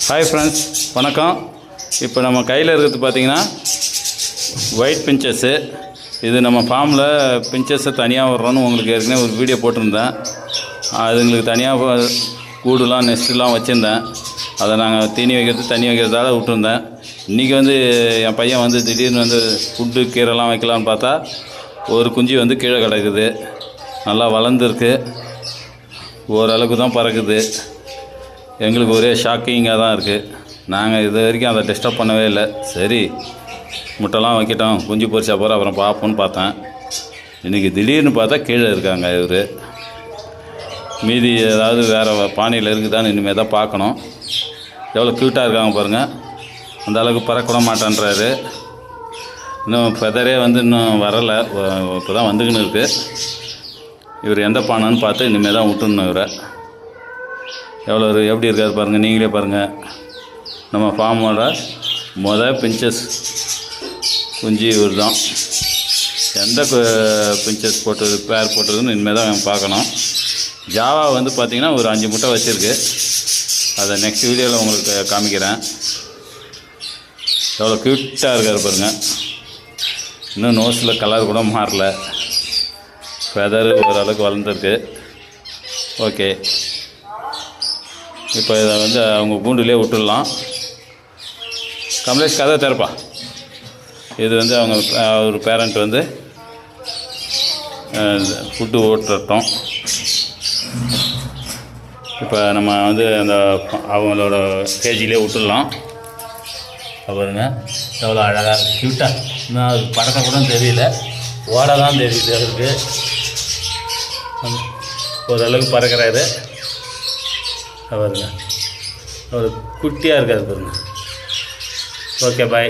Hi friends, வணக்கம். இப்போ நம்ம கையில் இருக்கிறது பார்த்திங்கன்னா ஒயிட் பிஞ்சஸ்ஸு. இது நம்ம ஃபார்மில் பிஞ்சஸ்ஸை தனியாக வர்றோன்னு உங்களுக்கு ஏற்கனவே ஒரு வீடியோ போட்டிருந்தேன். அதுங்களுக்கு தனியாக கூடுலாம் நெஸ்ட்டுலாம் வச்சுருந்தேன். அதை நாங்கள் தீனி வைக்கிறதால விட்டுருந்தேன். இன்றைக்கி என் பையன் திடீர்னு ஃபுட்டு கீரைலாம் வைக்கலான்னு பார்த்தா ஒரு குஞ்சு கீழே கிடக்குது. நல்லா வளர்ந்துருக்கு, ஓரளவுக்கு தான் பறக்குது. எங்களுக்கு ஒரே ஷாக்கிங்காக தான் இருக்குது. நாங்கள் இது வரைக்கும் அதை டிஸ்டர்ப் பண்ணவே இல்லை. சரி, முட்டைலாம் வைக்கட்டும், குஞ்சு பொரிச்சா போகிற அப்புறம் பார்ப்போன்னு பார்த்தேன். இன்றைக்கி திடீர்னு பார்த்தா கீழே இருக்காங்க. இவர் மீதி ஏதாவது வேறு பானையில் இருக்குதான்னு இனிமேல் தான் பார்க்கணும். எவ்வளோ க்யூட்டாக இருக்காங்க பாருங்கள். அந்த அளவுக்கு பறக்கூட மாட்டேன்றாரு. இன்னும் ஃபெதரே இன்னும் வரலை, இப்போ தான் வந்துக்கின்னு இருக்குது. இவர் எந்த பானைன்னு பார்த்து இனிமேல் தான் விட்டுணும். இவரை எப்படி இருக்காது பாருங்கள், நீங்களே பாருங்கள். நம்ம ஃபார்மோட பிஞ்சஸ் குஞ்சு இவர் தான். எந்த பிஞ்சஸ் போட்டது பேர் போட்டதுன்னு இனிமேல் தான் பார்க்கணும். ஜாவா பார்த்திங்கன்னா ஒரு 5 முட்டை வச்சுருக்கு. அதை நெக்ஸ்ட் வீடியோவில் உங்களுக்கு காமிக்கிறேன். எவ்வளோ க்யூட்டாக இருக்கார் பாருங்கள். இன்னும் நோஸில் கலர் கூட மாறல, ஃபெதர் ஓரளவுக்கு வளர்ந்துருக்கு. ஓகே, இப்போ இதை அவங்க கூண்டுலேயே விட்டுடலாம். கமலேஷ், கதை திறப்பா. இது அவங்க ஒரு பேரண்ட் ஃபுட்டு ஓட்டுறட்டும். இப்போ நம்ம அந்த அவங்களோட கேஜிலே விட்டுடலாம். பாருங்க எவ்வளோ அழகாக க்யூட்டாக. இன்னும் அது படத்தை கூட தெரியல, ஓட தான் தெரியுது. அவருக்கு ஓரளவுக்கு பறக்கிறாரு. பாருங்க, ஒரு குட்டியாக இருக்காது பாருங்க. ஓகே, பாய்.